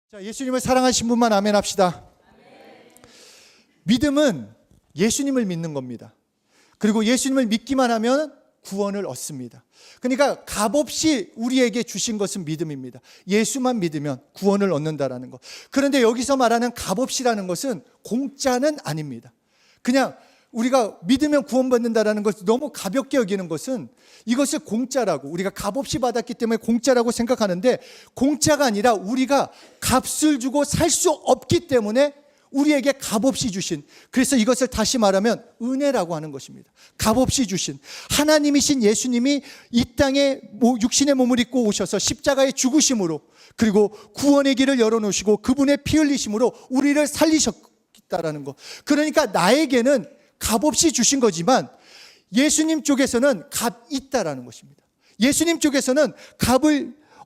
자, 예수님을 사랑하신 분만 아멘 합시다. 믿음은 예수님을 믿는 겁니다. 그리고 예수님을 믿기만 하면 구원을 얻습니다. 그러니까 값없이 우리에게 주신 것은 믿음입니다. 예수만 믿으면 구원을 얻는다라는 것. 그런데 여기서 말하는 값없이라는 것은 공짜는 아닙니다. 그냥 우리가 믿으면 구원받는다라는 것을 너무 가볍게 여기는 것은 이것을 공짜라고, 우리가 값없이 받았기 때문에 공짜라고 생각하는데, 공짜가 아니라 우리가 값을 주고 살 수 없기 때문에 우리에게 값없이 주신, 그래서 이것을 다시 말하면 은혜라고 하는 것입니다. 값없이 주신 하나님이신 예수님이 이 땅에 육신의 몸을 입고 오셔서 십자가의 죽으심으로, 그리고 구원의 길을 열어놓으시고 그분의 피 흘리심으로 우리를 살리셨다라는 것. 그러니까 나에게는 값없이 주신 거지만 예수님 쪽에서는 값이 있다라는 것입니다. 예수님 쪽에서는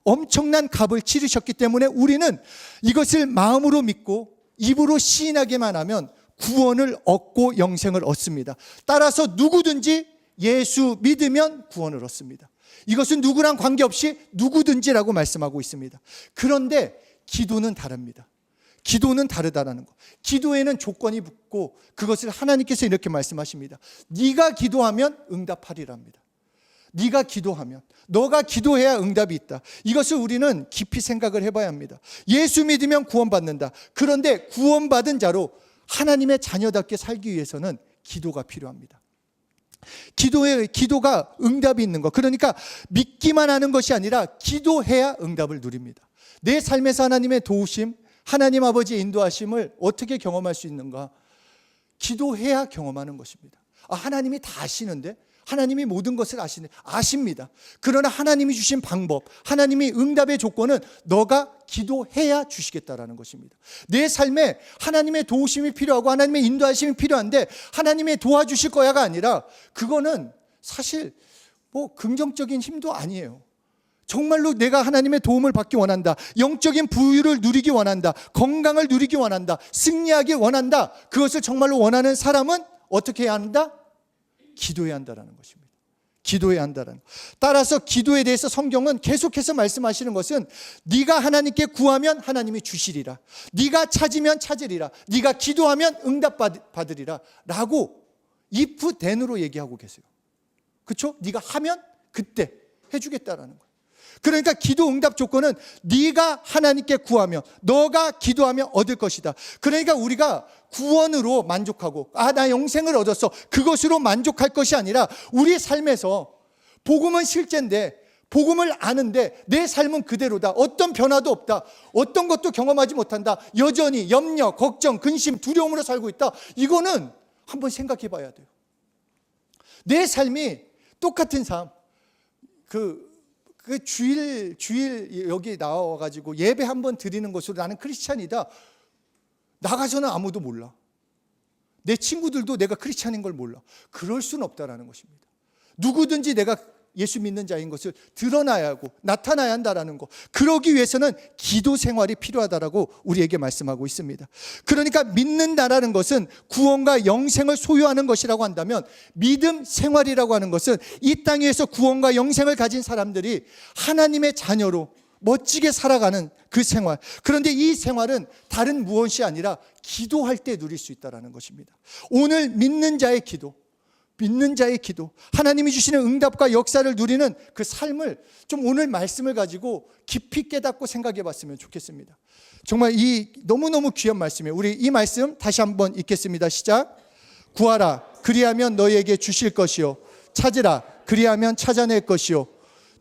엄청난 값을 치르셨기 때문에 우리는 이것을 마음으로 믿고 입으로 시인하기만 하면 구원을 얻고 영생을 얻습니다. 따라서 누구든지 예수 믿으면 구원을 얻습니다. 이것은 누구랑 관계없이 누구든지라고 말씀하고 있습니다. 그런데 기도는 다릅니다. 기도는 다르다라는 것. 기도에는 조건이 붙고 그것을 하나님께서 이렇게 말씀하십니다. 네가 기도하면 응답하리랍니다. 네가 기도하면, 너가 기도해야 응답이 있다. 이것을 우리는 깊이 생각을 해봐야 합니다. 예수 믿으면 구원받는다. 그런데 구원받은 자로 하나님의 자녀답게 살기 위해서는 기도가 필요합니다. 기도가 응답이 있는 것. 그러니까 믿기만 하는 것이 아니라 기도해야 응답을 누립니다. 내 삶에서 하나님의 도우심, 하나님 아버지의 인도하심을 어떻게 경험할 수 있는가? 기도해야 경험하는 것입니다. 하나님이 다 아시는데, 하나님이 모든 것을 아십니다. 그러나 하나님이 주신 방법, 하나님이 응답의 조건은 너가 기도해야 주시겠다라는 것입니다. 내 삶에 하나님의 도우심이 필요하고 하나님의 인도하심이 필요한데 하나님의 도와주실 거야가 아니라, 그거는 사실 긍정적인 힘도 아니에요. 정말로 내가 하나님의 도움을 받기 원한다, 영적인 부유를 누리기 원한다, 건강을 누리기 원한다, 승리하기 원한다, 그것을 정말로 원하는 사람은 어떻게 해야 한다? 기도해야 한다는 것입니다. 기도해야 한다는 것. 따라서 기도에 대해서 성경은 계속해서 말씀하시는 것은 네가 하나님께 구하면 하나님이 주시리라, 네가 찾으면 찾으리라, 네가 기도하면 응답받으리라 라고 if then으로 얘기하고 계세요. 그렇죠? 네가 하면 그때 해주겠다라는 거예요. 그러니까 기도 응답 조건은 네가 하나님께 구하며 너가 기도하며 얻을 것이다. 그러니까 우리가 구원으로 만족하고 나 영생을 얻었어, 그것으로 만족할 것이 아니라 우리 삶에서 복음은 실제인데, 복음을 아는데 내 삶은 그대로다, 어떤 변화도 없다, 어떤 것도 경험하지 못한다, 여전히 염려, 걱정, 근심, 두려움으로 살고 있다. 이거는 한번 생각해 봐야 돼요. 내 삶이 똑같은 삶, 주일 여기 나와가지고 예배 한번 드리는 것으로 나는 크리스찬이다, 나가서는 아무도 몰라. 내 친구들도 내가 크리스찬인 걸 몰라. 그럴 수는 없다라는 것입니다. 누구든지 내가 예수 믿는 자인 것을 드러나야 하고 나타나야 한다라는 것. 그러기 위해서는 기도 생활이 필요하다라고 우리에게 말씀하고 있습니다. 그러니까 믿는다라는 것은 구원과 영생을 소유하는 것이라고 한다면, 믿음 생활이라고 하는 것은 이 땅에서 구원과 영생을 가진 사람들이 하나님의 자녀로 멋지게 살아가는 그 생활. 그런데 이 생활은 다른 무엇이 아니라 기도할 때 누릴 수 있다는 것입니다. 오늘 믿는 자의 기도, 하나님이 주시는 응답과 역사를 누리는 그 삶을 좀 오늘 말씀을 가지고 깊이 깨닫고 생각해 봤으면 좋겠습니다. 정말 이 너무너무 귀한 말씀이에요. 우리 이 말씀 다시 한번 읽겠습니다. 시작. 구하라, 그리하면 너희에게 주실 것이요, 찾으라, 그리하면 찾아낼 것이요,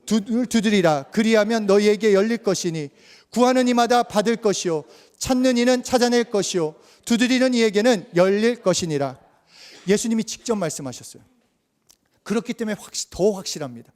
두드리라, 그리하면 너희에게 열릴 것이니, 구하는 이마다 받을 것이요, 찾는 이는 찾아낼 것이요, 두드리는 이에게는 열릴 것이니라. 예수님이 직접 말씀하셨어요. 그렇기 때문에 더 확실합니다.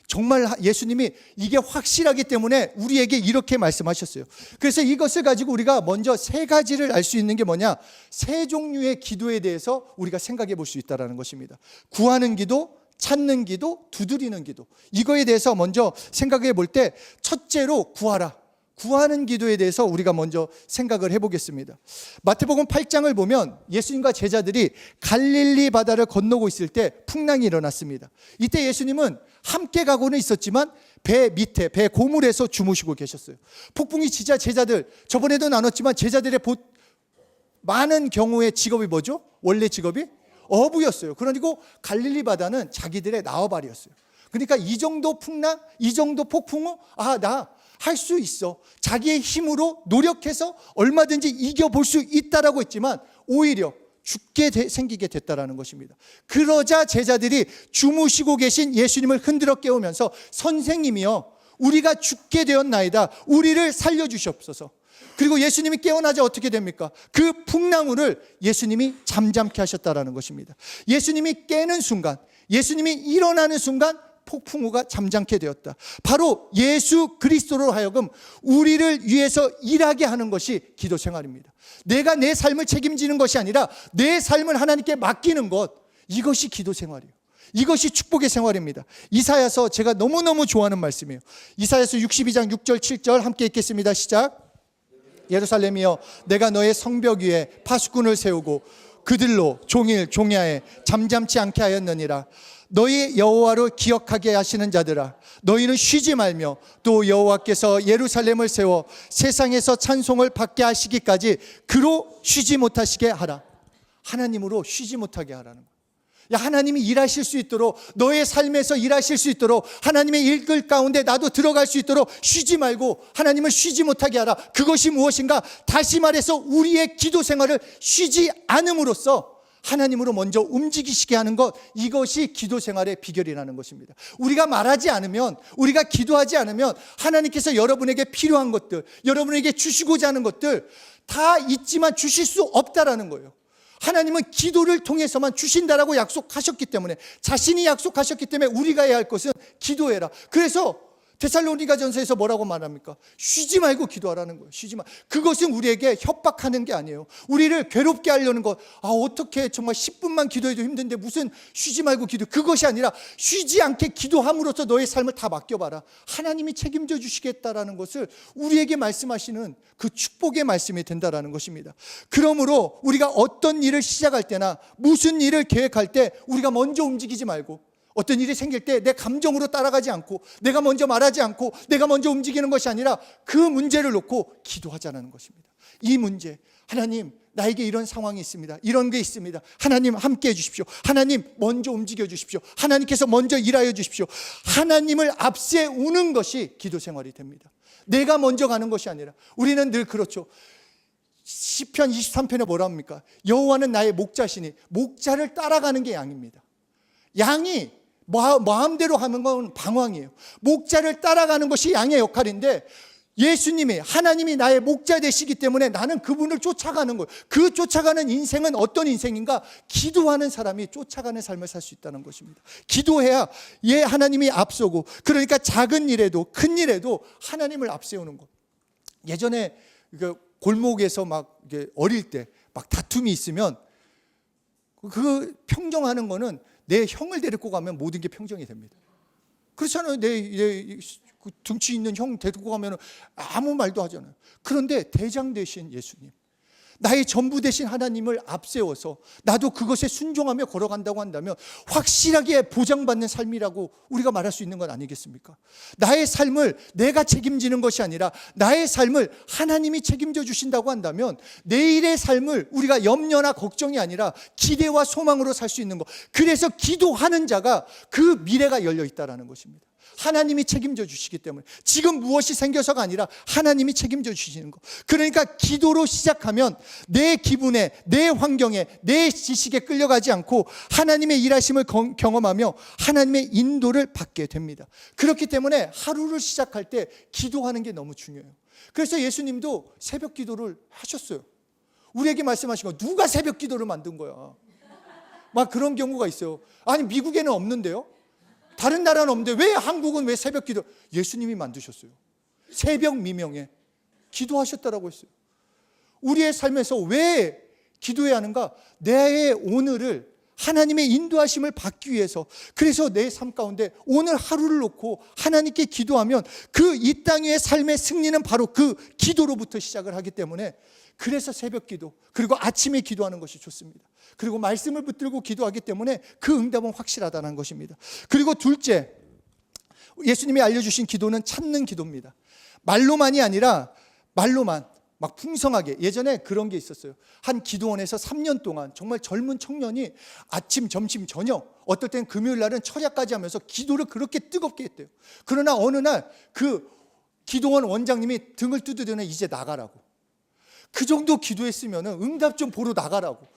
정말 예수님이 이게 확실하기 때문에 우리에게 이렇게 말씀하셨어요. 그래서 이것을 가지고 우리가 먼저 세 가지를 알 수 있는 게 뭐냐? 세 종류의 기도에 대해서 우리가 생각해 볼 수 있다는 것입니다. 구하는 기도, 찾는 기도, 두드리는 기도. 이거에 대해서 먼저 생각해 볼 때, 첫째로 구하라, 구하는 기도에 대해서 우리가 먼저 생각을 해보겠습니다. 마태복음 8장을 보면 예수님과 제자들이 갈릴리 바다를 건너고 있을 때 풍랑이 일어났습니다. 이때 예수님은 함께 가고는 있었지만 배 밑에, 배 고물에서 주무시고 계셨어요. 폭풍이 치자 제자들, 저번에도 나눴지만 제자들의 많은 경우의 직업이 뭐죠? 원래 직업이 어부였어요. 그러니까 갈릴리 바다는 자기들의 나와바리였어요. 그러니까 이 정도 풍랑, 이 정도 폭풍은 나 할 수 있어. 자기의 힘으로 노력해서 얼마든지 이겨볼 수 있다라고 했지만 오히려 죽게 생기게 됐다라는 것입니다. 그러자 제자들이 주무시고 계신 예수님을 흔들어 깨우면서 선생님이여, 우리가 죽게 되었나이다. 우리를 살려주시옵소서. 그리고 예수님이 깨어나자 어떻게 됩니까? 그 풍랑우를 예수님이 잠잠케 하셨다라는 것입니다. 예수님이 깨는 순간, 예수님이 일어나는 순간 폭풍우가 잠잠케 되었다. 바로 예수 그리스도로 하여금 우리를 위해서 일하게 하는 것이 기도 생활입니다. 내가 내 삶을 책임지는 것이 아니라 내 삶을 하나님께 맡기는 것, 이것이 기도 생활이에요. 이것이 축복의 생활입니다. 이사야서, 제가 너무너무 좋아하는 말씀이에요. 이사야서 62장 6절 7절 함께 읽겠습니다. 시작. 예루살렘이여, 내가 너의 성벽 위에 파수꾼을 세우고 그들로 종일 종야에 잠잠치 않게 하였느니라. 너희 여호와를 기억하게 하시는 자들아, 너희는 쉬지 말며 또 여호와께서 예루살렘을 세워 세상에서 찬송을 받게 하시기까지 그로 쉬지 못하시게 하라. 하나님으로 쉬지 못하게 하라는 거예요. 하나님이 일하실 수 있도록, 너의 삶에서 일하실 수 있도록, 하나님의 일들 가운데 나도 들어갈 수 있도록 쉬지 말고 하나님을 쉬지 못하게 하라. 그것이 무엇인가? 다시 말해서 우리의 기도 생활을 쉬지 않음으로써 하나님으로 먼저 움직이시게 하는 것, 이것이 기도 생활의 비결이라는 것입니다. 우리가 말하지 않으면, 우리가 기도하지 않으면 하나님께서 여러분에게 필요한 것들, 여러분에게 주시고자 하는 것들 다 있지만 주실 수 없다라는 거예요. 하나님은 기도를 통해서만 주신다라고 약속하셨기 때문에, 자신이 약속하셨기 때문에 우리가 해야 할 것은 기도해라. 그래서 데살로니가전서에서 뭐라고 말합니까? 쉬지 말고 기도하라는 거예요. 쉬지 말. 그것은 우리에게 협박하는 게 아니에요. 우리를 괴롭게 하려는 것. 어떻게 정말 10분만 기도해도 힘든데 무슨 쉬지 말고 기도. 그것이 아니라 쉬지 않게 기도함으로써 너의 삶을 다 맡겨봐라. 하나님이 책임져 주시겠다라는 것을 우리에게 말씀하시는 그 축복의 말씀이 된다라는 것입니다. 그러므로 우리가 어떤 일을 시작할 때나 무슨 일을 계획할 때 우리가 먼저 움직이지 말고, 어떤 일이 생길 때 내 감정으로 따라가지 않고, 내가 먼저 말하지 않고, 내가 먼저 움직이는 것이 아니라 그 문제를 놓고 기도하자는 것입니다. 이 문제, 하나님 나에게 이런 상황이 있습니다. 이런 게 있습니다. 하나님 함께 해 주십시오. 하나님 먼저 움직여 주십시오. 하나님께서 먼저 일하여 주십시오. 하나님을 앞세우는 것이 기도 생활이 됩니다. 내가 먼저 가는 것이 아니라. 우리는 늘 그렇죠. 시편 23편에 뭐라 합니까? 여호와는 나의 목자시니, 목자를 따라가는 게 양입니다. 양이 마음대로 하는 건 방황이에요. 목자를 따라가는 것이 양의 역할인데, 예수님이, 하나님이 나의 목자 되시기 때문에 나는 그분을 쫓아가는 거예요. 그 쫓아가는 인생은 어떤 인생인가? 기도하는 사람이 쫓아가는 삶을 살 수 있다는 것입니다. 기도해야 하나님이 앞서고, 그러니까 작은 일에도 큰 일에도 하나님을 앞세우는 것. 예전에 골목에서 막 어릴 때 막 다툼이 있으면 그 평정하는 거는 내 형을 데리고 가면 모든 게 평정이 됩니다. 그렇잖아요. 내 등치 있는 형 데리고 가면 아무 말도 하잖아요. 그런데 대장 되신 예수님, 나의 전부 되신 하나님을 앞세워서 나도 그것에 순종하며 걸어간다고 한다면 확실하게 보장받는 삶이라고 우리가 말할 수 있는 건 아니겠습니까? 나의 삶을 내가 책임지는 것이 아니라 나의 삶을 하나님이 책임져 주신다고 한다면 내일의 삶을 우리가 염려나 걱정이 아니라 기대와 소망으로 살 수 있는 것. 그래서 기도하는 자가 그 미래가 열려 있다는 것입니다. 하나님이 책임져 주시기 때문에, 지금 무엇이 생겨서가 아니라 하나님이 책임져 주시는 것. 그러니까 기도로 시작하면 내 기분에, 내 환경에, 내 지식에 끌려가지 않고 하나님의 일하심을 경험하며 하나님의 인도를 받게 됩니다. 그렇기 때문에 하루를 시작할 때 기도하는 게 너무 중요해요. 그래서 예수님도 새벽 기도를 하셨어요. 우리에게 말씀하신 거, 누가 새벽 기도를 만든 거야? 막 그런 경우가 있어요. 아니, 미국에는 없는데요? 다른 나라는 없는데 왜 한국은 왜 새벽 기도? 예수님이 만드셨어요. 새벽 미명에 기도하셨다라고 했어요. 우리의 삶에서 왜 기도해야 하는가? 내 오늘을 하나님의 인도하심을 받기 위해서, 그래서 내 삶 가운데 오늘 하루를 놓고 하나님께 기도하면 그 이 땅 위의 삶의 승리는 바로 그 기도로부터 시작을 하기 때문에, 그래서 새벽 기도, 그리고 아침에 기도하는 것이 좋습니다. 그리고 말씀을 붙들고 기도하기 때문에 그 응답은 확실하다는 것입니다. 그리고 둘째, 예수님이 알려주신 기도는 찾는 기도입니다. 말로만이 아니라 말로만 막 풍성하게. 예전에 그런 게 있었어요. 한 기도원에서 3년 동안 정말 젊은 청년이 아침, 점심, 저녁, 어떨 땐 금요일 날은 철야까지 하면서 기도를 그렇게 뜨겁게 했대요. 그러나 어느 날 그 기도원 원장님이 등을 두드리는 이제 나가라고. 그 정도 기도했으면 응답 좀 보러 나가라고.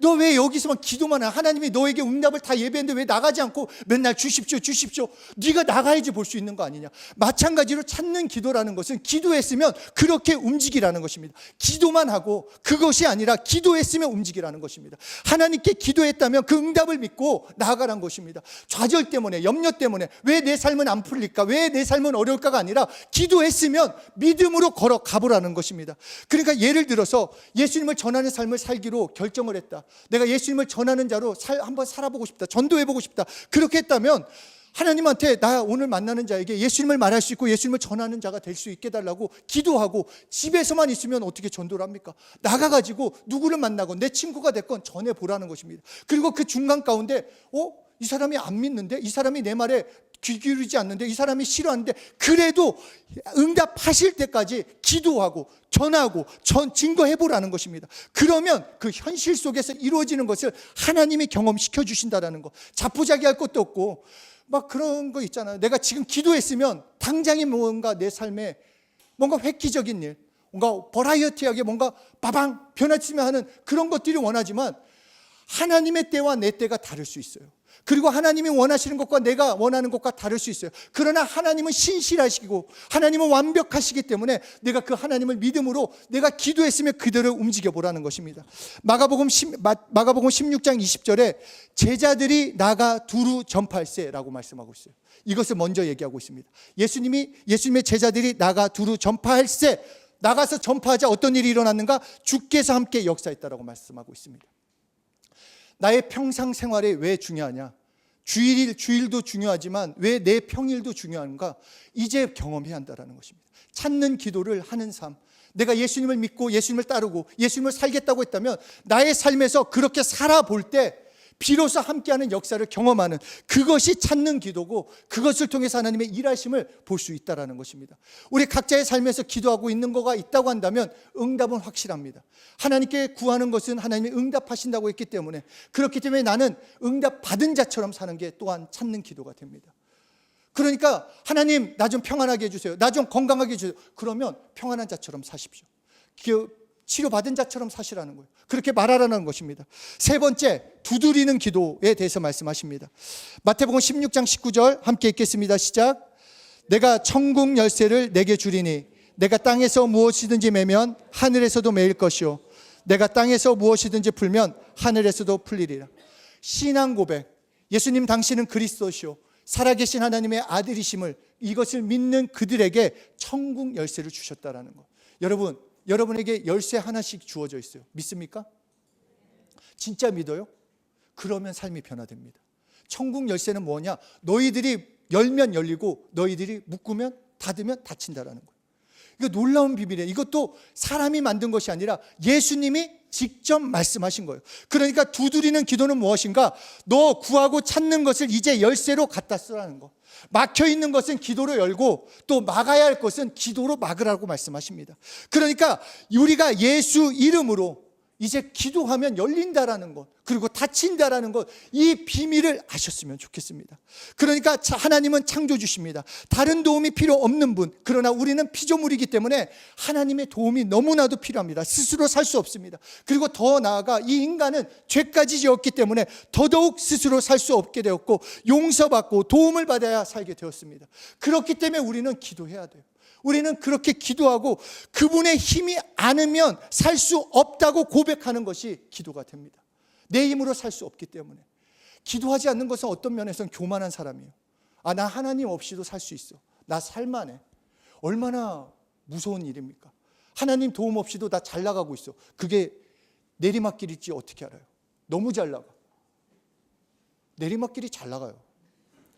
너 왜 여기서만 기도만 해? 하나님이 너에게 응답을 다 예배했는데 왜 나가지 않고 맨날 주십시오 주십시오. 네가 나가야지 볼 수 있는 거 아니냐. 마찬가지로 찾는 기도라는 것은 기도했으면 그렇게 움직이라는 것입니다. 기도만 하고 그것이 아니라 기도했으면 움직이라는 것입니다. 하나님께 기도했다면 그 응답을 믿고 나아가라는 것입니다. 좌절 때문에, 염려 때문에 왜 내 삶은 안 풀릴까, 왜 내 삶은 어려울까가 아니라 기도했으면 믿음으로 걸어가보라는 것입니다. 그러니까 예를 들어서 예수님을 전하는 삶을 살기로 결정을 했다. 내가 예수님을 전하는 자로 한번 살아보고 싶다. 전도해보고 싶다. 그렇게 했다면 하나님한테 나 오늘 만나는 자에게 예수님을 말할 수 있고 예수님을 전하는 자가 될 수 있게 해달라고 기도하고, 집에서만 있으면 어떻게 전도를 합니까? 나가가지고 누구를 만나건 내 친구가 됐건 전해보라는 것입니다. 그리고 그 중간 가운데 이 사람이 안 믿는데, 이 사람이 내 말에 귀 기울이지 않는데, 이 사람이 싫어하는데, 그래도 응답하실 때까지 기도하고 전하고 증거해보라는 것입니다. 그러면 그 현실 속에서 이루어지는 것을 하나님이 경험시켜 주신다는 것. 자포자기할 것도 없고 막 그런 거 있잖아요. 내가 지금 기도했으면 당장에 뭔가 내 삶에 뭔가 획기적인 일, 뭔가 버라이어티하게 뭔가 빠방 변화치면 하는 그런 것들이 원하지만, 하나님의 때와 내 때가 다를 수 있어요. 그리고 하나님이 원하시는 것과 내가 원하는 것과 다를 수 있어요. 그러나 하나님은 신실하시고 하나님은 완벽하시기 때문에 내가 그 하나님을 믿음으로 내가 기도했으면 그대로 움직여보라는 것입니다. 마가복음 16장 20절에 제자들이 나가 두루 전파할세라고 말씀하고 있어요. 이것을 먼저 얘기하고 있습니다. 예수님의 제자들이 나가 두루 전파할세, 나가서 전파하자. 어떤 일이 일어났는가? 주께서 함께 역사했다라고 말씀하고 있습니다. 나의 평상 생활이 왜 중요하냐? 주일도 중요하지만 왜 내 평일도 중요한가? 이제 경험해야 한다는 것입니다. 찾는 기도를 하는 삶. 내가 예수님을 믿고 예수님을 따르고 예수님을 살겠다고 했다면 나의 삶에서 그렇게 살아볼 때 비로소 함께하는 역사를 경험하는, 그것이 찾는 기도고, 그것을 통해서 하나님의 일하심을 볼 수 있다는 것입니다. 우리 각자의 삶에서 기도하고 있는 거가 있다고 한다면 응답은 확실합니다. 하나님께 구하는 것은 하나님이 응답하신다고 했기 때문에, 그렇기 때문에 나는 응답 받은 자처럼 사는 게 또한 찾는 기도가 됩니다. 그러니까 하나님 나 좀 평안하게 해주세요, 나 좀 건강하게 해주세요. 그러면 평안한 자처럼 사십시오. 치료받은 자처럼 사시라는 거예요. 그렇게 말하라는 것입니다. 세 번째, 두드리는 기도에 대해서 말씀하십니다. 마태복음 16장 19절 함께 읽겠습니다. 시작. 내가 천국 열쇠를 내게 주리니 내가 땅에서 무엇이든지 매면 하늘에서도 매일 것이요 내가 땅에서 무엇이든지 풀면 하늘에서도 풀리리라. 신앙 고백, 예수님 당신은 그리스도시요 살아계신 하나님의 아들이심을, 이것을 믿는 그들에게 천국 열쇠를 주셨다라는 것. 여러분에게 열쇠 하나씩 주어져 있어요. 믿습니까? 진짜 믿어요? 그러면 삶이 변화됩니다. 천국 열쇠는 뭐냐? 너희들이 열면 열리고 너희들이 묶으면 닫으면 닫힌다라는 거예요. 이거 놀라운 비밀이에요. 이것도 사람이 만든 것이 아니라 예수님이 직접 말씀하신 거예요. 그러니까 두드리는 기도는 무엇인가? 너 구하고 찾는 것을 이제 열쇠로 갖다 쓰라는 거. 막혀있는 것은 기도로 열고 또 막아야 할 것은 기도로 막으라고 말씀하십니다. 그러니까 우리가 예수 이름으로 이제 기도하면 열린다라는 것, 그리고 닫힌다라는 것, 이 비밀을 아셨으면 좋겠습니다. 그러니까 하나님은 창조주십니다. 다른 도움이 필요 없는 분, 그러나 우리는 피조물이기 때문에 하나님의 도움이 너무나도 필요합니다. 스스로 살 수 없습니다. 그리고 더 나아가 이 인간은 죄까지 지었기 때문에 더더욱 스스로 살 수 없게 되었고 용서받고 도움을 받아야 살게 되었습니다. 그렇기 때문에 우리는 기도해야 돼요. 우리는 그렇게 기도하고 그분의 힘이 않으면 살 수 없다고 고백하는 것이 기도가 됩니다. 내 힘으로 살 수 없기 때문에. 기도하지 않는 것은 어떤 면에서는 교만한 사람이에요. 나 하나님 없이도 살 수 있어, 나 살만해. 얼마나 무서운 일입니까? 하나님 도움 없이도 나 잘 나가고 있어. 그게 내리막길일지 어떻게 알아요? 너무 잘 나가. 내리막길이 잘 나가요.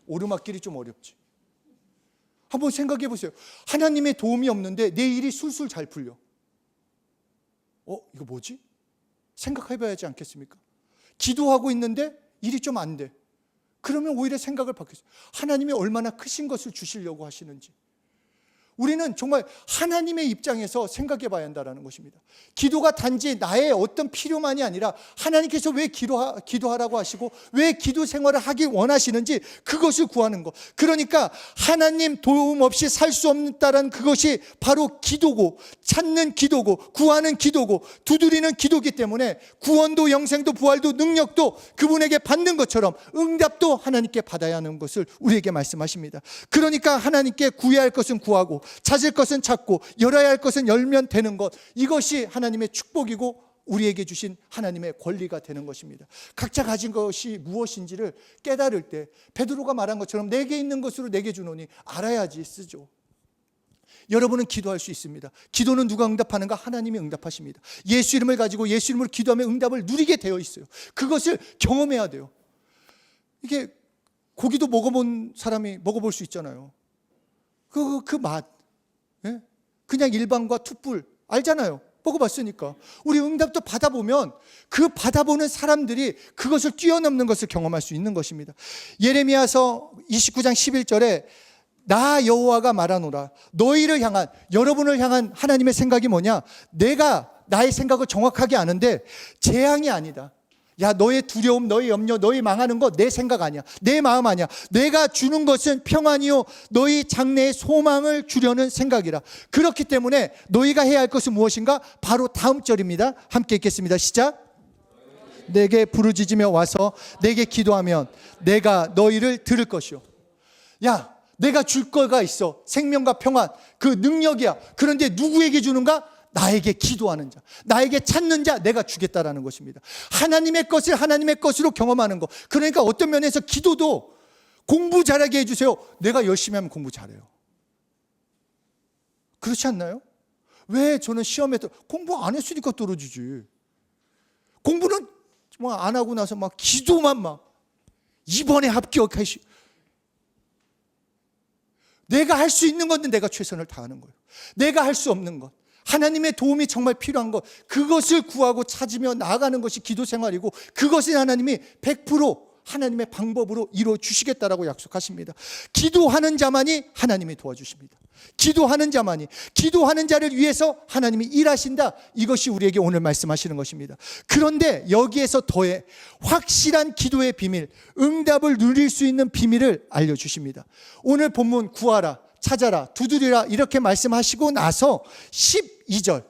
오르막길이 좀 어렵지. 한번 생각해 보세요. 하나님의 도움이 없는데 내 일이 술술 잘 풀려. 이거 뭐지? 생각해 봐야지 않겠습니까? 기도하고 있는데 일이 좀 안 돼. 그러면 오히려 생각을 바뀌었어요. 하나님이 얼마나 크신 것을 주시려고 하시는지. 우리는 정말 하나님의 입장에서 생각해 봐야 한다는 것입니다. 기도가 단지 나의 어떤 필요만이 아니라 하나님께서 왜 기도하라고 하시고 왜 기도 생활을 하기 원하시는지 그것을 구하는 것. 그러니까 하나님 도움 없이 살 수 없다는 그것이 바로 기도고, 찾는 기도고, 구하는 기도고, 두드리는 기도이기 때문에 구원도 영생도 부활도 능력도 그분에게 받는 것처럼 응답도 하나님께 받아야 하는 것을 우리에게 말씀하십니다. 그러니까 하나님께 구해야 할 것은 구하고, 찾을 것은 찾고, 열어야 할 것은 열면 되는 것, 이것이 하나님의 축복이고 우리에게 주신 하나님의 권리가 되는 것입니다. 각자 가진 것이 무엇인지를 깨달을 때 베드로가 말한 것처럼 내게 있는 것으로 내게 주노니 알아야지 쓰죠. 여러분은 기도할 수 있습니다. 기도는 누가 응답하는가? 하나님이 응답하십니다. 예수 이름을 가지고 예수 이름으로 기도하면 응답을 누리게 되어 있어요. 그것을 경험해야 돼요. 이게 고기도 먹어본 사람이 먹어볼 수 있잖아요. 그 맛, 예? 그냥 일반과 툭불 알잖아요. 먹어봤으니까. 우리 응답도 받아보면 그 받아보는 사람들이 그것을 뛰어넘는 것을 경험할 수 있는 것입니다. 예레미야서 29장 11절에 나 여호와가 말하노라. 너희를 향한, 여러분을 향한 하나님의 생각이 뭐냐? 내가 나의 생각을 정확하게 아는데 재앙이 아니다. 야, 너의 두려움, 너의 염려, 너희 망하는 거 내 생각 아니야. 내 마음 아니야. 내가 주는 것은 평안이요 너희 장래의 소망을 주려는 생각이라. 그렇기 때문에 너희가 해야 할 것은 무엇인가? 바로 다음 절입니다. 함께 읽겠습니다. 시작. 내게 부르짖으며 와서 내게 기도하면 내가 너희를 들을 것이요. 야, 내가 줄 거가 있어. 생명과 평안, 그 능력이야. 그런데 누구에게 주는가? 나에게 기도하는 자, 나에게 찾는 자 내가 주겠다라는 것입니다. 하나님의 것을 하나님의 것으로 경험하는 것. 그러니까 어떤 면에서 기도도 공부 잘하게 해주세요. 내가 열심히 하면 공부 잘해요. 그렇지 않나요? 왜 저는 시험에 공부 안 했으니까 떨어지지. 공부는 뭐 안 하고 나서 막 기도만 막 이번에 합격하시. 내가 할 수 있는 건데 내가 최선을 다하는 거예요. 내가 할 수 없는 것, 하나님의 도움이 정말 필요한 것, 그것을 구하고 찾으며 나아가는 것이 기도 생활이고, 그것을 하나님이 100% 하나님의 방법으로 이루어 주시겠다라고 약속하십니다. 기도하는 자만이 하나님이 도와주십니다. 기도하는 자만이, 기도하는 자를 위해서 하나님이 일하신다. 이것이 우리에게 오늘 말씀하시는 것입니다. 그런데 여기에서 더해 확실한 기도의 비밀, 응답을 누릴 수 있는 비밀을 알려주십니다. 오늘 본문 구하라, 찾아라, 두드리라 이렇게 말씀하시고 나서 12절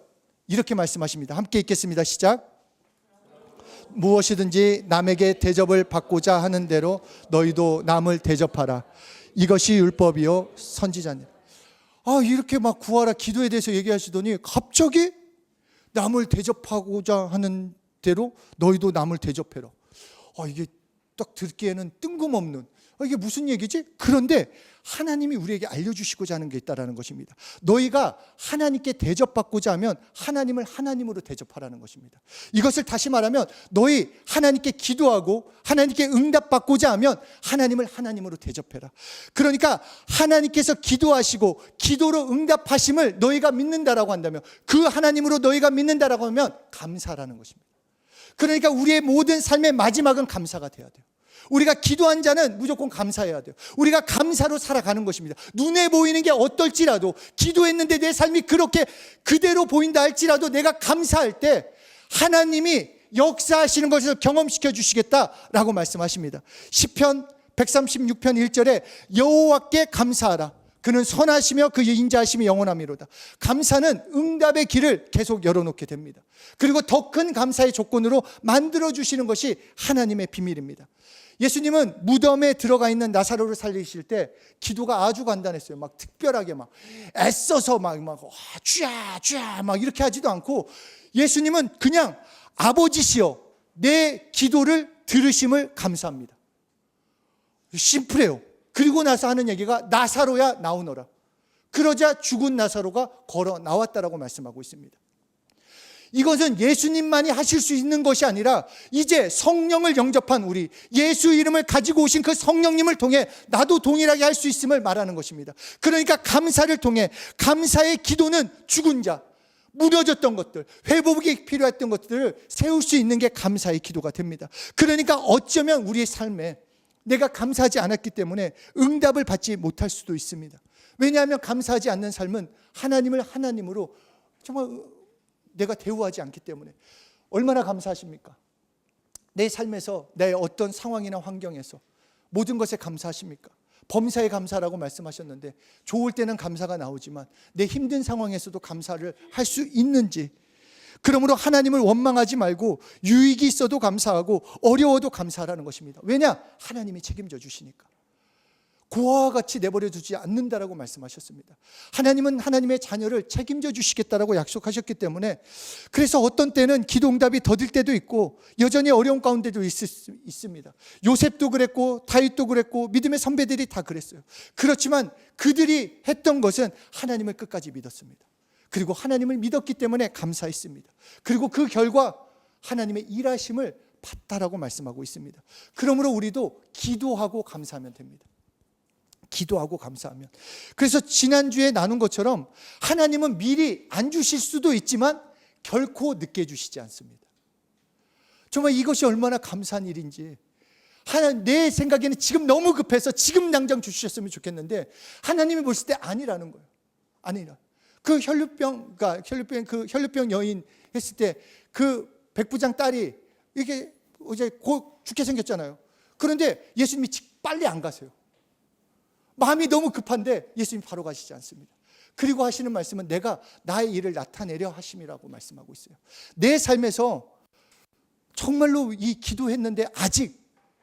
이렇게 말씀하십니다. 함께 읽겠습니다. 시작. 무엇이든지 남에게 대접을 받고자 하는 대로 너희도 남을 대접하라. 이것이 율법이요 선지자니라. 이렇게 막 구하라 기도에 대해서 얘기하시더니 갑자기 남을 대접하고자 하는 대로 너희도 남을 대접해라. 이게 딱 듣기에는 뜬금없는, 이게 무슨 얘기지? 그런데 하나님이 우리에게 알려주시고자 하는 게 있다는 것입니다. 너희가 하나님께 대접받고자 하면 하나님을 하나님으로 대접하라는 것입니다. 이것을 다시 말하면 너희 하나님께 기도하고 하나님께 응답받고자 하면 하나님을 하나님으로 대접해라. 그러니까 하나님께서 기도하시고 기도로 응답하심을 너희가 믿는다라고 한다면, 그 하나님으로 너희가 믿는다라고 하면 감사라는 것입니다. 그러니까 우리의 모든 삶의 마지막은 감사가 돼야 돼요. 우리가 기도한 자는 무조건 감사해야 돼요. 우리가 감사로 살아가는 것입니다. 눈에 보이는 게 어떨지라도, 기도했는데 내 삶이 그렇게 그대로 보인다 할지라도 내가 감사할 때 하나님이 역사하시는 것을 경험시켜 주시겠다라고 말씀하십니다. 시편 136편 1절에 여호와께 감사하라. 그는 선하시며 그 인자하심이 영원하미로다. 감사는 응답의 길을 계속 열어놓게 됩니다. 그리고 더 큰 감사의 조건으로 만들어주시는 것이 하나님의 비밀입니다. 예수님은 무덤에 들어가 있는 나사로를 살리실 때 기도가 아주 간단했어요. 막 특별하게 막 애써서 막 주야 막 이렇게 하지도 않고, 예수님은 그냥 아버지시여 내 기도를 들으심을 감사합니다. 심플해요. 그리고 나서 하는 얘기가 나사로야 나오너라. 그러자 죽은 나사로가 걸어 나왔다라고 말씀하고 있습니다. 이것은 예수님만이 하실 수 있는 것이 아니라 이제 성령을 영접한 우리, 예수 이름을 가지고 오신 그 성령님을 통해 나도 동일하게 할 수 있음을 말하는 것입니다. 그러니까 감사를 통해, 감사의 기도는 죽은 자, 무너졌던 것들, 회복이 필요했던 것들을 세울 수 있는 게 감사의 기도가 됩니다. 그러니까 어쩌면 우리의 삶에 내가 감사하지 않았기 때문에 응답을 받지 못할 수도 있습니다. 왜냐하면 감사하지 않는 삶은 하나님을 하나님으로 정말 내가 대우하지 않기 때문에. 얼마나 감사하십니까? 내 삶에서 내 어떤 상황이나 환경에서 모든 것에 감사하십니까? 범사에 감사라고 말씀하셨는데 좋을 때는 감사가 나오지만 내 힘든 상황에서도 감사를 할 수 있는지, 그러므로 하나님을 원망하지 말고 유익이 있어도 감사하고 어려워도 감사하라는 것입니다. 왜냐? 하나님이 책임져 주시니까. 고아와 같이 내버려 두지 않는다라고 말씀하셨습니다. 하나님은 하나님의 자녀를 책임져 주시겠다라고 약속하셨기 때문에, 그래서 어떤 때는 기도 응답이 더딜 때도 있고 여전히 어려운 가운데도 있습니다. 요셉도 그랬고 다윗도 그랬고 믿음의 선배들이 다 그랬어요. 그렇지만 그들이 했던 것은 하나님을 끝까지 믿었습니다. 그리고 하나님을 믿었기 때문에 감사했습니다. 그리고 그 결과 하나님의 일하심을 봤다라고 말씀하고 있습니다. 그러므로 우리도 기도하고 감사하면 됩니다. 기도하고 감사하면. 그래서 지난주에 나눈 것처럼 하나님은 미리 안 주실 수도 있지만 결코 늦게 주시지 않습니다. 정말 이것이 얼마나 감사한 일인지. 내 생각에는 지금 너무 급해서 지금 당장 주셨으면 좋겠는데 하나님이 보실 때 아니라는 거예요. 아니라. 그 혈루병 여인 했을 때 그 백부장 딸이 이게 이제 곧 죽게 생겼잖아요. 그런데 예수님이 빨리 안 가세요. 마음이 너무 급한데 예수님 바로 가시지 않습니다. 그리고 하시는 말씀은 내가 나의 일을 나타내려 하심이라고 말씀하고 있어요. 내 삶에서 정말로 이 기도했는데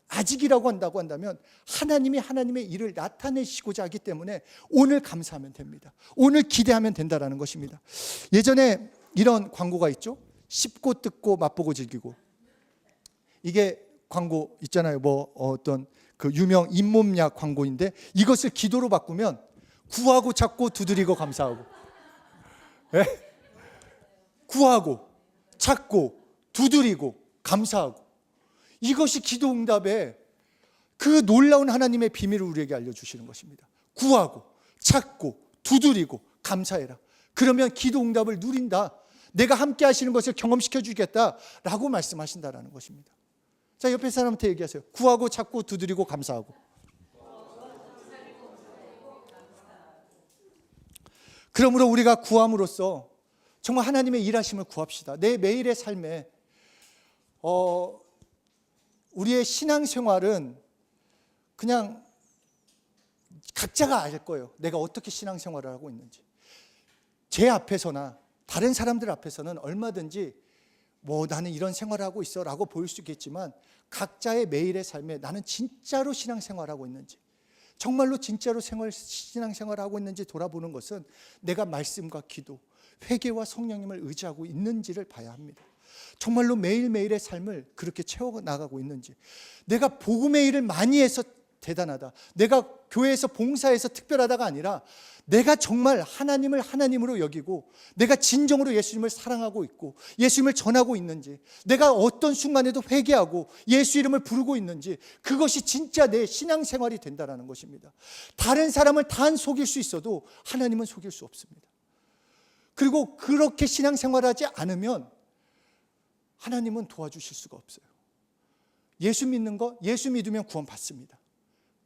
아직이라고 한다면 하나님이 하나님의 일을 나타내시고자 하기 때문에 오늘 감사하면 됩니다. 오늘 기대하면 된다라는 것입니다. 예전에 이런 광고가 있죠. 씹고 뜯고 맛보고 즐기고. 이게 광고 있잖아요. 어떤 그 유명 잇몸약 광고인데 이것을 기도로 바꾸면 구하고 찾고 두드리고 감사하고. 네? 구하고 찾고 두드리고 감사하고. 이것이 기도 응답의 그 놀라운 하나님의 비밀을 우리에게 알려주시는 것입니다. 구하고 찾고 두드리고 감사해라. 그러면 기도 응답을 누린다. 내가 함께 하시는 것을 경험시켜 주겠다라고 말씀하신다라는 것입니다. 자, 옆에 사람한테 얘기하세요. 구하고 찾고 두드리고 감사하고. 그러므로 우리가 구함으로써 정말 하나님의 일하심을 구합시다. 내 매일의 삶에 우리의 신앙생활은 그냥 각자가 알 거예요. 내가 어떻게 신앙생활을 하고 있는지. 제 앞에서나 다른 사람들 앞에서는 얼마든지 나는 이런 생활을 하고 있어 라고 보일 수 있겠지만 각자의 매일의 삶에 나는 진짜로 신앙생활을 하고 있는지, 정말로 진짜로 신앙생활을 하고 있는지 돌아보는 것은 내가 말씀과 기도, 회개와 성령님을 의지하고 있는지를 봐야 합니다. 정말로 매일매일의 삶을 그렇게 채워나가고 있는지, 내가 복음의 일을 많이 해서 대단하다, 내가 교회에서 봉사해서 특별하다가 아니라 내가 정말 하나님을 하나님으로 여기고 내가 진정으로 예수님을 사랑하고 있고 예수님을 전하고 있는지, 내가 어떤 순간에도 회개하고 예수 이름을 부르고 있는지, 그것이 진짜 내 신앙생활이 된다는 것입니다. 다른 사람을 다 속일 수 있어도 하나님은 속일 수 없습니다. 그리고 그렇게 신앙생활을 하지 않으면 하나님은 도와주실 수가 없어요. 예수 믿는 거, 예수 믿으면 구원 받습니다.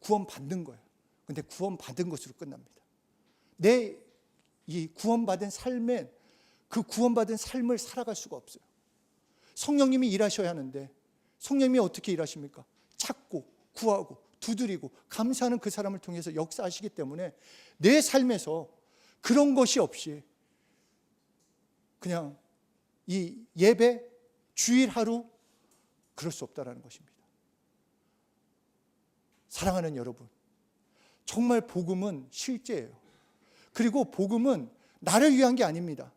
구원 받는 거예요. 근데 구원 받은 것으로 끝납니다. 내 이 구원받은 삶에 그 구원받은 삶을 살아갈 수가 없어요. 성령님이 일하셔야 하는데 성령님이 어떻게 일하십니까? 찾고 구하고 두드리고 감사하는 그 사람을 통해서 역사하시기 때문에 내 삶에서 그런 것이 없이 그냥 이 예배 주일 하루 그럴 수 없다라는 것입니다. 사랑하는 여러분, 정말 복음은 실제예요. 그리고 복음은 나를 위한 게 아닙니다.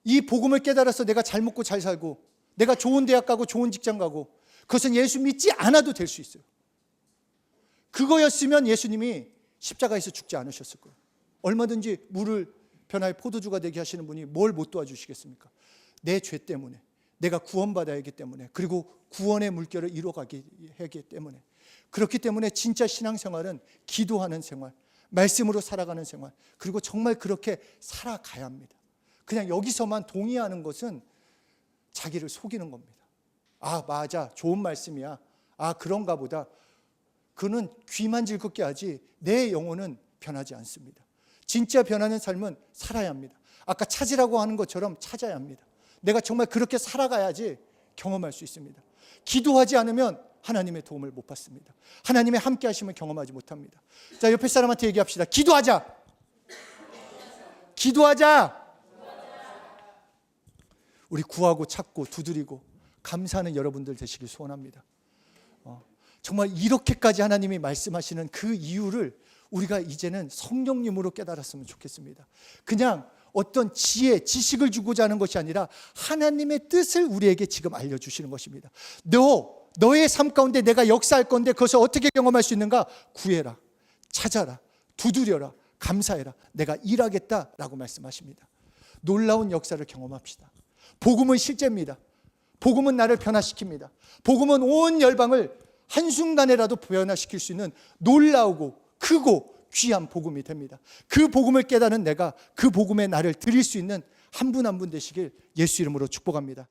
이 복음을 깨달아서 내가 잘 먹고 잘 살고 내가 좋은 대학 가고 좋은 직장 가고 그것은 예수 믿지 않아도 될 수 있어요. 그거였으면 예수님이 십자가에서 죽지 않으셨을 거예요. 얼마든지 물을 변화의 포도주가 되게 하시는 분이 뭘 못 도와주시겠습니까? 내 죄 때문에, 내가 구원받아야 하기 때문에, 그리고 구원의 물결을 이루어가기 하기 때문에. 그렇기 때문에 진짜 신앙생활은 기도하는 생활, 말씀으로 살아가는 생활, 그리고 정말 그렇게 살아가야 합니다. 그냥 여기서만 동의하는 것은 자기를 속이는 겁니다. 아, 맞아, 좋은 말씀이야. 아, 그런가 보다. 그는 귀만 즐겁게 하지 내 영혼은 변하지 않습니다. 진짜 변하는 삶은 살아야 합니다. 아까 찾으라고 하는 것처럼 찾아야 합니다. 내가 정말 그렇게 살아가야지 경험할 수 있습니다. 기도하지 않으면 하나님의 도움을 못 받습니다. 하나님의 함께 하심을 경험하지 못합니다. 자, 옆에 사람한테 얘기합시다. 기도하자. 기도하자. 우리 구하고 찾고 두드리고 감사하는 여러분들 되시길 소원합니다. 정말 이렇게까지 하나님이 말씀하시는 그 이유를 우리가 이제는 성령님으로 깨달았으면 좋겠습니다. 그냥 어떤 지혜, 지식을 주고자 하는 것이 아니라 하나님의 뜻을 우리에게 지금 알려주시는 것입니다. 너의 삶 가운데 내가 역사할 건데 그것을 어떻게 경험할 수 있는가? 구해라, 찾아라, 두드려라, 감사해라. 내가 일하겠다라고 말씀하십니다. 놀라운 역사를 경험합시다. 복음은 실제입니다. 복음은 나를 변화시킵니다. 복음은 온 열방을 한순간에라도 변화시킬 수 있는 놀라우고 크고 귀한 복음이 됩니다. 그 복음을 깨달은 내가 그 복음의 나를 드릴 수 있는 한 분 한 분 되시길 예수 이름으로 축복합니다.